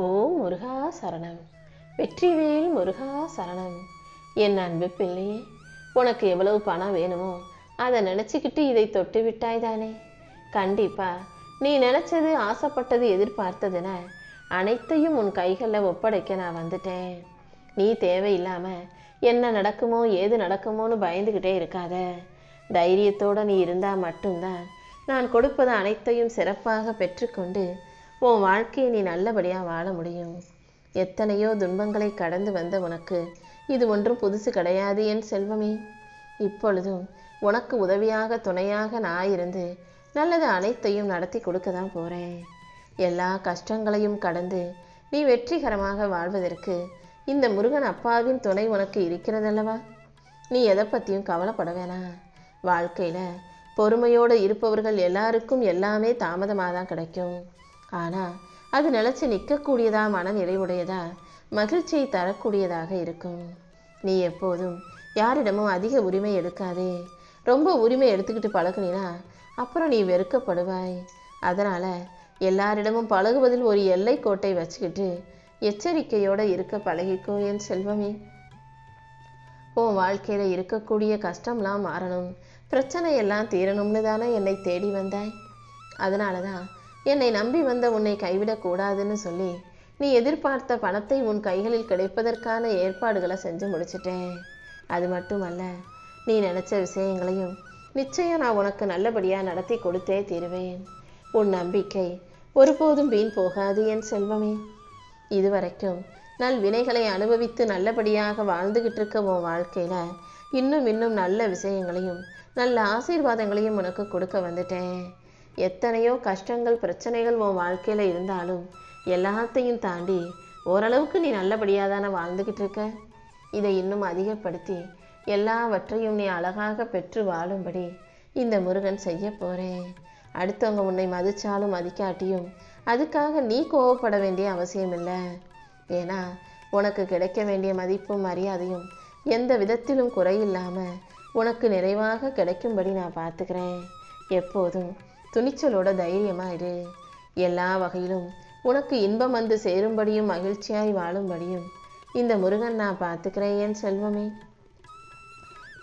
ஓ முருகா சரணம். வெற்றிவேல் முருகா சரணம். என் அன்பு பிள்ளையே, உனக்கு எவ்வளவு பணம் வேணுமோ அதை நினச்சிக்கிட்டு இதை தொட்டு விட்டாய் தானே. கண்டிப்பா நீ நினச்சது, ஆசைப்பட்டது, எதிர்பார்த்ததுன அனைத்தையும் உன் கைகளில் ஒப்படைக்க நான் வந்துட்டேன். நீ தேவையில்லாமல் என்ன நடக்குமோ ஏது நடக்குமோன்னு பயந்துக்கிட்டே இருக்காத. தைரியத்தோடு நீ இருந்தால் மட்டும்தான் நான் கொடுப்பது அனைத்தையும் சிறப்பாக பெற்றுக்கொண்டு உன் வாழ்க்கையை நீ நல்லபடியாக வாழ முடியும். எத்தனையோ துன்பங்களை கடந்து வந்த உனக்கு இது ஒன்றும் புதுசு கிடையாது என் செல்வமே. இப்பொழுதும் உனக்கு உதவியாக துணையாக நான் இருந்து நல்லது அனைத்தையும் நடத்தி கொடுக்க தான் போகிறேன். எல்லா கஷ்டங்களையும் கடந்து நீ வெற்றிகரமாக வாழ்வதற்கு இந்த முருகன் அப்பாவின் துணை உனக்கு இருக்கிறதல்லவா. நீ எதை பற்றியும் கவலைப்பட வேணாம். வாழ்க்கையில் பொறுமையோடு இருப்பவர்கள் எல்லாருக்கும் எல்லாமே தாமதமாக தான் கிடைக்கும். ஆனால் அது நிலச்சி நிற்கக்கூடியதா, மன நிறைவுடையதா, மகிழ்ச்சியை தரக்கூடியதாக இருக்கும். நீ எப்போதும் யாரிடமும் அதிக உரிமை எடுக்காதே. ரொம்ப உரிமை எடுத்துக்கிட்டு பழகுனா அப்புறம் நீ வெறுக்கப்படுவாய். அதனால் எல்லாரிடமும் பழகுவதில் ஒரு எல்லை கோட்டை வச்சுக்கிட்டு எச்சரிக்கையோடு இருக்க பழகிக்கோ என் செல்வமே. உன் வாழ்க்கையில் இருக்கக்கூடிய கஷ்டம்லாம் மாறணும், பிரச்சனை எல்லாம் தீரணும்னு தானே என்னை தேடி வந்தாய். அதனால தான் என்னை நம்பி வந்த உன்னை கைவிடக்கூடாதுன்னு சொல்லி நீ எதிர்பார்த்த பணத்தை உன் கைகளில் கிடைப்பதற்கான ஏற்பாடுகளை செஞ்சு முடிச்சிட்டேன். அது மட்டுமல்ல, நீ நினச்ச விஷயங்களையும் நிச்சயம் நான் உனக்கு நல்லபடியாக நடத்தி கொடுத்தே தீருவேன். உன் நம்பிக்கை ஒருபோதும் வீண் போகாது என் செல்வமே. இதுவரைக்கும் நல் வினைகளை அனுபவித்து நல்லபடியாக வாழ்ந்துகிட்டு இருக்க உன் வாழ்க்கையில் இன்னும் நல்ல விஷயங்களையும் நல்ல ஆசீர்வாதங்களையும் உனக்கு கொடுக்க வந்துட்டேன். எத்தனையோ கஷ்டங்கள் பிரச்சனைகள் உன் வாழ்க்கையில் இருந்தாலும் எல்லாத்தையும் தாண்டி ஓரளவுக்கு நீ நல்லபடியாக தானே வாழ்ந்துக்கிட்டு இருக்க. இதை இன்னும் அதிகப்படுத்தி எல்லாவற்றையும் நீ அழகாக பெற்று வாழும்படி இந்த முருகன் செய்ய போகிறேன். அடுத்தவங்க உன்னை மதித்தாலும் மதிக்காட்டியும் அதுக்காக நீ கோவப்பட வேண்டிய அவசியம் இல்லை. ஏன்னா உனக்கு கிடைக்க வேண்டிய மதிப்பும் மரியாதையும் எந்த விதத்திலும் குறையில்லாமல் உனக்கு நிறைவாக கிடைக்கும்படி நான் பார்த்துக்கிறேன். எப்போதும் துணிச்சலோட தைரியமாக இரு. எல்லா வகையிலும் உனக்கு இன்பம் வந்து சேரும்படியும் மகிழ்ச்சியாய் வாழும்படியும் இந்த முருகன் நான் பார்த்துக்கிறேன் என் செல்வமே.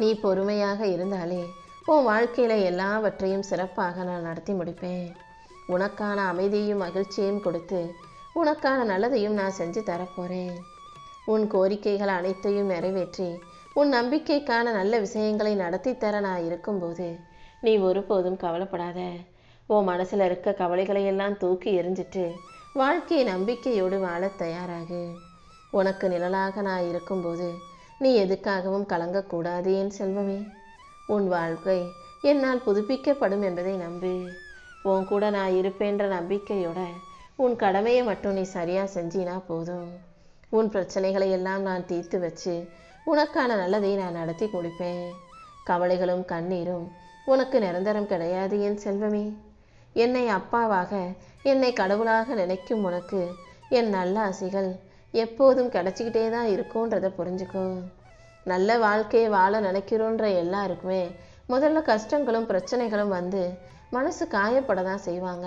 நீ பொறுமையாக இருந்தாலே உன் வாழ்க்கையில் எல்லாவற்றையும் சிறப்பாக நான் நடத்தி முடிப்பேன். உனக்கான அமைதியையும் மகிழ்ச்சியையும் கொடுத்து உனக்கான நல்லதையும் நான் செஞ்சு தரப்போகிறேன். உன் கோரிக்கைகள் அனைத்தையும் நிறைவேற்றி உன் நம்பிக்கைக்கான நல்ல விஷயங்களை நடத்தி தர நான் இருக்கும்போது நீ ஒருபோதும் கவலைப்படாத. உன் மனசில் இருக்க கவலைகளை எல்லாம் தூக்கி எறிஞ்சிட்டு வாழ்க்கையை நம்பிக்கையோடு வாழ தயாராகு. உனக்கு நிழலாக நான் இருக்கும்போது நீ எதுக்காகவும் கலங்கக்கூடாது என் செல்வமே. உன் வாழ்க்கை என்னால் புதுப்பிக்கப்படும் என்பதை நம்பு. உன் கூட நான் இருப்பேன்ற நம்பிக்கையோட உன் கடமையை மட்டும் நீ சரியாக செஞ்சினா போதும். உன் பிரச்சனைகளை எல்லாம் நான் தீர்த்து வச்சு உனக்கான நல்லதை நான் நடத்தி கொடுப்பேன். கவலைகளும் கண்ணீரும் உனக்கு நிரந்தரம் கிடையாது என் செல்வமே. என்னை அப்பாவாக என்னை கடவுளாக நினைக்கும் உனக்கு என் நல்ல ஆசைகள் எப்போதும் கிடைச்சிக்கிட்டே தான் இருக்கும்ன்றதை புரிஞ்சுக்கோ. நல்ல வாழ்க்கையை வாழ நினைக்கிறோன்ற எல்லாருக்குமே முதல்ல கஷ்டங்களும் பிரச்சனைகளும் வந்து மனசு காயப்பட தான் செய்வாங்க.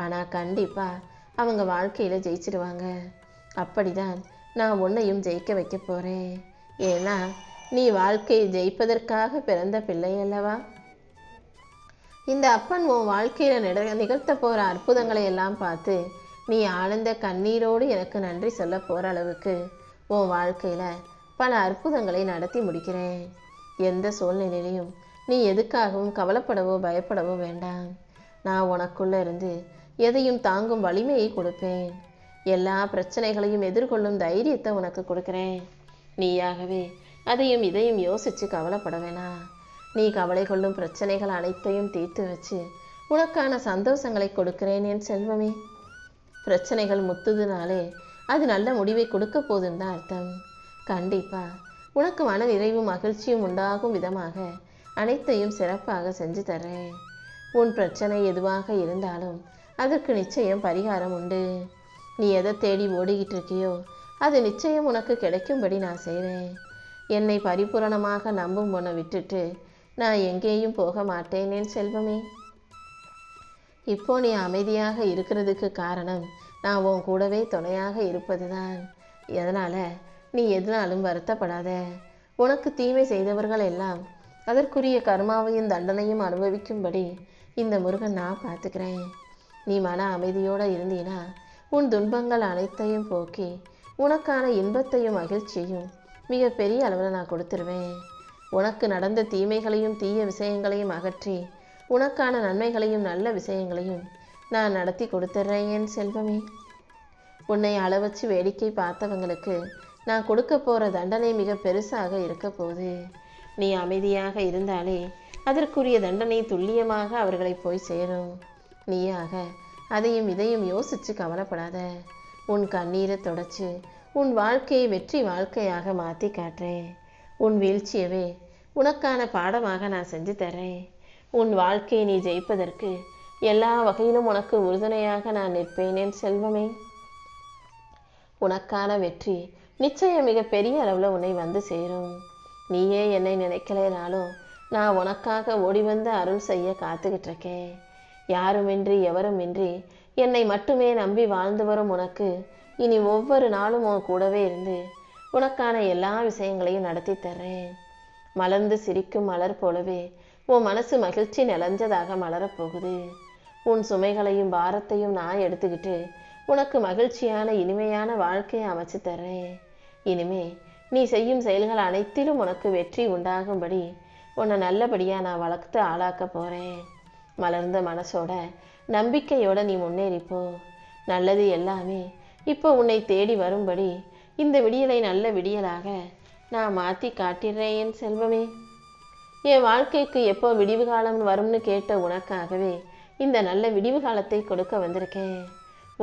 ஆனால் கண்டிப்பாக அவங்க வாழ்க்கையில் ஜெயிச்சிடுவாங்க. அப்படிதான் நான் உன்னையும் ஜெயிக்க வைக்க போகிறேன். ஏன்னா நீ வாழ்க்கையை ஜெயிப்பதற்காக பிறந்த பிள்ளை அல்லவா. இந்த அப்பன் உன் வாழ்க்கையில் நிகழ்த்த போகிற அற்புதங்களை எல்லாம் பார்த்து நீ ஆனந்த கண்ணீரோடு எனக்கு நன்றி சொல்ல போகிற அளவுக்கு உன் வாழ்க்கையில் பல அற்புதங்களை நடத்தி முடிக்கிறேன். எந்த சூழ்நிலையிலையும் நீ எதுக்காகவும் கவலைப்படவோ பயப்படவோ வேண்டாம். நான் உனக்குள்ளே இருந்து எதையும் தாங்கும் வலிமையை கொடுப்பேன். எல்லா பிரச்சனைகளையும் எதிர்கொள்ளும் தைரியத்தை உனக்கு கொடுக்குறேன். நீயாகவே அதையும் இதையும் யோசித்து கவலைப்பட வேணாம். நீ கவலை கொள்ளும் பிரச்சனைகள் அனைத்தையும் தீர்த்து வச்சு உனக்கான சந்தோஷங்களை கொடுக்கிறேன் என் செல்வமே. பிரச்சனைகள் முத்துதுனாலே அது நல்ல முடிவை கொடுக்க போதுன்னு தான் அர்த்தம். கண்டிப்பாக உனக்கு மன நிறைவும் மகிழ்ச்சியும் உண்டாகும் விதமாக அனைத்தையும் சிறப்பாக செஞ்சு தர்றேன். உன் பிரச்சனை எதுவாக இருந்தாலும் அதற்கு நிச்சயம் பரிகாரம் உண்டு. நீ எதை தேடி ஓடிக்கிட்டு இருக்கியோ அது நிச்சயம் உனக்கு கிடைக்கும்படி நான் செய்கிறேன். என்னை பரிபூரணமாக நம்பும் உன்னை விட்டுட்டு நான் எங்கேயும் போக மாட்டேன் என் செல்வமே. இப்போ நீ அமைதியாக இருக்கிறதுக்கு காரணம் நான் உன் கூடவே துணையாக இருப்பதுதான். அதனால் நீ எதனாலும் வருத்தப்படாத. உனக்கு தீமை செய்தவர்கள் எல்லாம் அதற்குரிய கர்மாவையும் தண்டனையும் அனுபவிக்கும்படி இந்த முருகன் நான் பார்த்துக்கிறேன். நீ மன அமைதியோடு இருந்தீனா உன் துன்பங்கள் அனைத்தையும் போக்கி உனக்கான இன்பத்தையும் மகிழ்ச்சியையும் மிக பெரிய அளவில் நான் கொடுத்துருவேன். உனக்கு நடந்த தீமைகளையும் தீய விஷயங்களையும் அகற்றி உனக்கான நன்மைகளையும் நல்ல விஷயங்களையும் நான் நடத்தி கொடுத்துட்றேன் என் செல்வமே. உன்னை அளவச்சு வேடிக்கை பார்த்தவங்களுக்கு நான் கொடுக்க போகிற தண்டனை மிக பெருசாக இருக்க போகுது. நீ அமைதியாக இருந்தாலே அதற்குரிய தண்டனை துல்லியமாக அவர்களை போய் சேரும். நீயாக அதையும் இதையும் யோசித்து கவலைப்படாத. உன் கண்ணீரை தொடச்சு உன் வாழ்க்கையை வெற்றி வாழ்க்கையாக மாற்றி காட்டுறேன். உன் வீழ்ச்சியவே உனக்கான பாடமாக நான் செஞ்சு தர்றேன். உன் வாழ்க்கையை நீ ஜெயிப்பதற்கு எல்லா வகையிலும் உனக்கு உறுதுணையாக நான் நிற்பேன் என் செல்வமே. உனக்கான வெற்றி நிச்சயம் மிக பெரிய அளவில் உன்னை வந்து சேரும். நீயே என்னை நினைக்கலைனாலும் நான் உனக்காக ஓடி வந்து அருள் செய்ய காத்துக்கிட்டு இருக்கேன். யாருமின்றி எவருமின்றி என்னை மட்டுமே நம்பி வாழ்ந்து வரும் உனக்கு இனி ஒவ்வொரு நாளும் உன் கூடவே இருந்து உனக்கான எல்லா விஷயங்களையும் நடத்தி தர்றேன். மலர்ந்து சிரிக்கும் மலர் போலவே உன் மனசு மகிழ்ச்சி நிலஞ்சதாக மலரப்போகுது. உன் சுமைகளையும் பாரத்தையும் நான் எடுத்துக்கிட்டு உனக்கு மகிழ்ச்சியான இனிமையான வாழ்க்கையை அமைச்சு தர்றேன். இனிமே நீ செய்யும் செயல்கள் அனைத்திலும் உனக்கு வெற்றி உண்டாகும்படி உன்னை நல்லபடியாக நான் வளர்த்து ஆளாக்க போகிறேன். மலர்ந்த மனசோட நம்பிக்கையோட நீ முன்னேறிப்போ. நல்லது எல்லாமே இப்போ உன்னை தேடி வரும்படி இந்த விடியலை நல்ல விடியலாக நான் மாற்றி காட்டிடுறேன் என் செல்வமே. என் வாழ்க்கைக்கு எப்போ விடிவு காலம் வரும்னு கேட்ட உனக்காகவே இந்த நல்ல விடிவு காலத்தை கொடுக்க வந்திருக்கேன்.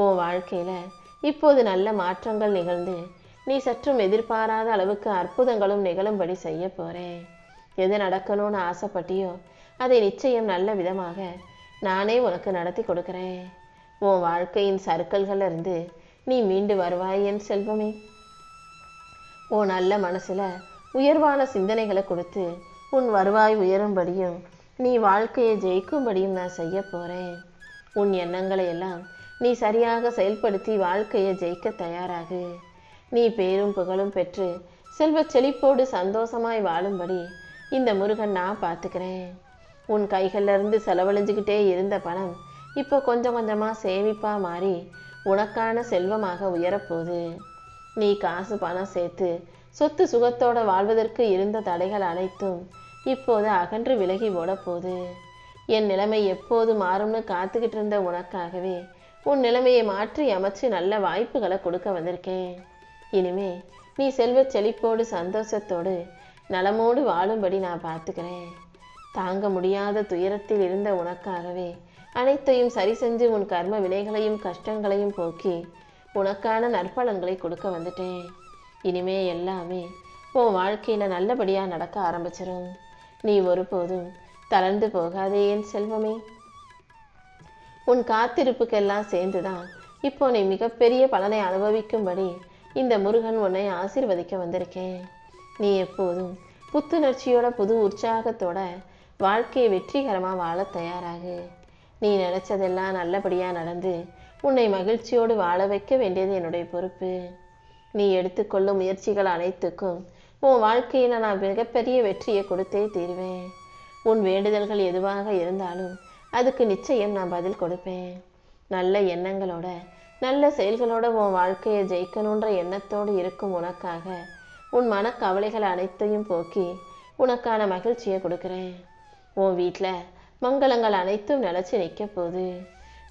உன் வாழ்க்கையில் இப்போது நல்ல மாற்றங்கள் நிகழ்ந்து நீ சற்றும் எதிர்பாராத அளவுக்கு அற்புதங்களும் நிகழும்படி செய்ய போகிறேன். எது நடக்கணும்னு ஆசைப்பட்டியோ அதை நிச்சயம் நல்ல விதமாக நானே உனக்கு நடத்தி கொடுக்குறேன். உன் வாழ்க்கையின் சறுக்கல்கள்ல இருந்து நீ மீண்டு வருவாய் என் செல்வமே. உன் நல்ல மனசில் உயர்வான சிந்தனைகளை கொடுத்து உன் வருவாய் உயரும்படியும் நீ வாழ்க்கையை ஜெயிக்கும்படியும் நான் செய்ய போகிறேன். உன் எண்ணங்களை எல்லாம் நீ சரியாக செயல்படுத்தி வாழ்க்கையை ஜெயிக்க தயாராகு. நீ பேரும் புகழும் பெற்று செல்வ செழிப்போடு சந்தோஷமாய் வாழும்படி இந்த முருகன் நான் பார்த்துக்கிறேன். உன் கைகளிலிருந்து செலவழிஞ்சுக்கிட்டே இருந்த பணம் இப்போ கொஞ்சம் கொஞ்சமாக சேமிப்பாக மாறி உனக்கான செல்வமாக உயரப்போகுது. நீ காசு பணம் சேர்த்து சொத்து சுகத்தோடு வாழ்வதற்கு இருந்த தடைகள் அனைத்தும் இப்போது அகன்று விலகி ஓடப்போகுது. என் நிலைமை எப்போது மாறும்னு காத்துக்கிட்டு இருந்த உனக்காகவே உன் நிலைமையை மாற்றி அமைச்சு நல்ல வாய்ப்புகளை கொடுக்க வந்திருக்கேன். இனிமே நீ செல்வ செழிப்போடு சந்தோஷத்தோடு நலமோடு வாழும்படி நான் பார்த்துக்கிறேன். தாங்க முடியாத துயரத்தில் இருந்த உனக்காகவே அனைத்தையும் சரி செஞ்சு உன் கர்ம வினைகளையும் கஷ்டங்களையும் போக்கி உனக்கான நற்பலன்களை கொடுக்க வந்துட்டேன். இனிமே எல்லாமே உன் வாழ்க்கையில் நல்லபடியாக நடக்க ஆரம்பிச்சிடும். நீ ஒருபோதும் தளர்ந்து போகாதே என் செல்வமே. உன் காத்திருப்புக்கெல்லாம் சேர்ந்துதான் இப்போ நீ மிகப்பெரிய பலனை அனுபவிக்கும்படி இந்த முருகன் உன்னை ஆசீர்வதிக்க வந்திருக்கேன். நீ எப்போதும் புத்துணர்ச்சியோட புது உற்சாகத்தோட வாழ்க்கையை வெற்றிகரமாக வாழ தயாராகு. நீ நினைச்சதெல்லாம் நல்லபடியாக நடந்து உன்னை மகிழ்ச்சியோடு வாழ வைக்க வேண்டியது என்னுடைய பொறுப்பு. நீ எடுத்துக்கொள்ளும் முயற்சிகள் அனைத்துக்கும் உன் வாழ்க்கையில் நான் மிகப்பெரிய வெற்றியை கொடுத்தே தீருவேன். உன் வேண்டுதல்கள் எதுவாக இருந்தாலும் அதுக்கு நிச்சயம் நான் பதில் கொடுப்பேன். நல்ல எண்ணங்களோட நல்ல செயல்களோட உன் வாழ்க்கையை ஜெயிக்கணுன்ற எண்ணத்தோடு இருக்கும் உனக்காக உன் மனக்கவலைகள் அனைத்தையும் போக்கி உனக்கான மகிழ்ச்சியை கொடுக்குறேன். உன் வீட்டில் மங்களங்கள் அனைத்தும் நிலச்சி நிற்க போகுது.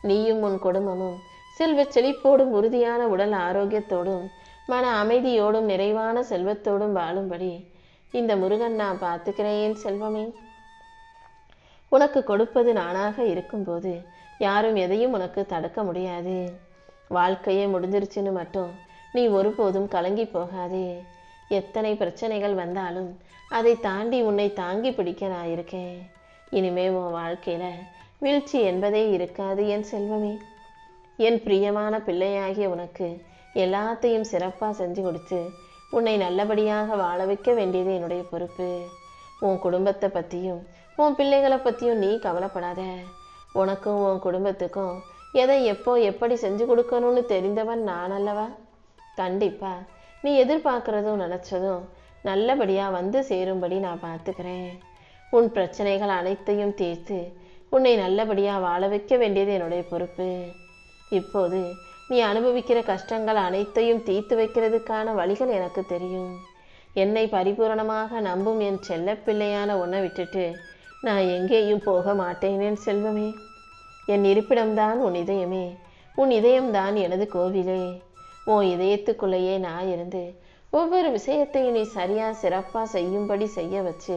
நீயும் உன் குடும்பமும் செல்வ செழிப்போடும் உறுதியான உடல் ஆரோக்கியத்தோடும் மன அமைதியோடும் நிறைவான செல்வத்தோடும் வாழும்படி இந்த முருகன் நான் பார்த்துக்கிறேன் செல்வமே. உனக்கு கொடுப்பது நானாக இருக்கும்போது யாரும் எதையும் உனக்கு தடுக்க முடியாது. வாழ்க்கையே முடிஞ்சிருச்சுன்னு மட்டும் நீ ஒருபோதும் கலங்கி போகாதே. எத்தனை பிரச்சனைகள் வந்தாலும் அதை தாண்டி உன்னை தாங்கி பிடிக்க நான் இருக்கேன். இனிமே உன் வாழ்க்கையில் வீழ்ச்சி என்பதே இருக்காது என் செல்வமே. என் பிரியமான பிள்ளையாகிய உனக்கு எல்லாத்தையும் சிறப்பாக செஞ்சு கொடுத்து உன்னை நல்லபடியாக வாழ வைக்க வேண்டியது என்னுடைய பொறுப்பு. உன் குடும்பத்தை பற்றியும் உன் பிள்ளைகளை பற்றியும் நீ கவலைப்படாத. உனக்கும் உன் குடும்பத்துக்கும் எதை எப்போ எப்படி செஞ்சு கொடுக்கணும்னு தெரிந்தவன் நான் அல்லவா? கண்டிப்பா நீ எதிர்பார்க்கறதும் நினைச்சதும் நல்லபடியாக வந்து சேரும்படி நான் பார்த்துக்கிறேன். உன் பிரச்சனைகள் அனைத்தையும் தீர்த்து உன்னை நல்லபடியாக வாழ வைக்க வேண்டியது என்னுடைய பொறுப்பு. இப்போது நீ அனுபவிக்கிற கஷ்டங்கள் அனைத்தையும் தீர்த்து வைக்கிறதுக்கான வழிகள் எனக்கு தெரியும். என்னை பரிபூரணமாக நம்பும் என் செல்ல பிள்ளையான உன்னை விட்டுட்டு நான் எங்கேயும் போக மாட்டேன் என் செல்வமே. என் இருப்பிடம்தான் உன் இதயமே, உன் இதயம்தான் எனது கோவிலே. உன் இதயத்துக்குள்ளேயே நான் இருந்து ஒவ்வொரு விஷயத்தையும் நீ சரியா சிறப்பாக செய்யும்படி செய்ய வச்சு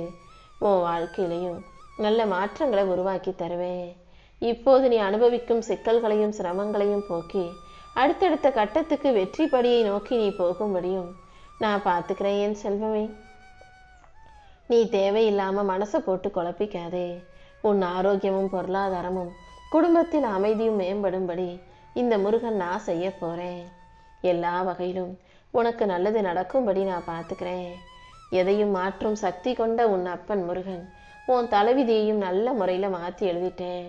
உன் வாழ்க்கையிலையும் நல்ல மாற்றங்களை உருவாக்கி தருவேன். இப்போது நீ அனுபவிக்கும் சிக்கல்களையும் சிரமங்களையும் போக்கி அடுத்தடுத்த கட்டத்துக்கு வெற்றி படியை நோக்கி நீ போகும்படியும் நான் பார்த்துக்கிறேன் என் செல்வமே. நீ தேவையில்லாமல் மனசை போட்டு குழப்பிக்காதே. உன் ஆரோக்கியமும் பொருளாதாரமும் குடும்பத்தில் அமைதியும் மேம்படும்படி இந்த முருகன் நான் செய்ய போகிறேன். எல்லா வகையிலும் உனக்கு நல்லது நடக்கும்படி நான் பார்த்துக்கிறேன். எதையும் மாற்றும் சக்தி கொண்ட உன் அப்பன் முருகன் உன் தலைவிதியையும் நல்ல முறையில் மாற்றி எழுதிட்டேன்.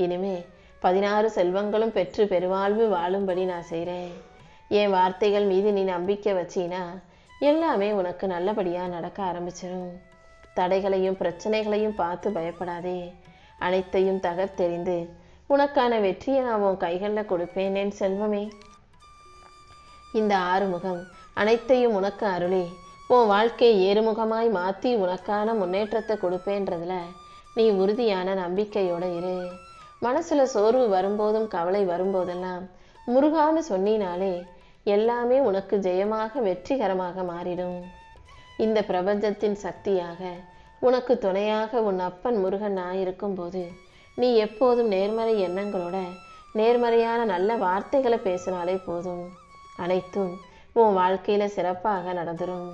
இனிமே 16 செல்வங்களும் பெற்று பெருவாழ்வு வாழும்படி நான் செய்கிறேன். என் வார்த்தைகள் மீது நீ நம்பிக்கை வச்சினா எல்லாமே உனக்கு நல்லபடியாக நடக்க ஆரம்பிச்சிடும். தடைகளையும் பிரச்சனைகளையும் பார்த்து பயப்படாதே. அனைத்தையும் தகர்த்தெறிந்து உனக்கான வெற்றியை நான் உன் கைகளில் கொடுப்பேன் என் செல்வமே. இந்த ஆறுமுகம் அனைத்தையும் உனக்கு அருளி உன் வாழ்க்கையை ஏறுமுகமாய் மாற்றி உனக்கான முன்னேற்றத்தை கொடுப்பேன்றதுல நீ உறுதியான நம்பிக்கையோடு இரு. மனசில் சோர்வு வரும்போதும் கவலை வரும்போதெல்லாம் முருகான்னு சொன்னினாலே எல்லாமே உனக்கு ஜெயமாக வெற்றிகரமாக மாறிடும். இந்த பிரபஞ்சத்தின் சக்தியாக உனக்கு துணையாக உன் அப்பன் முருகன் நான் இருக்கும்போது நீ எப்போதும் நேர்மறை எண்ணங்களோட நேர்மறையான நல்ல வார்த்தைகளை பேசினாலே போதும். அனைத்தும் உன் வாழ்க்கையில் சிறப்பாக நடந்துடும்.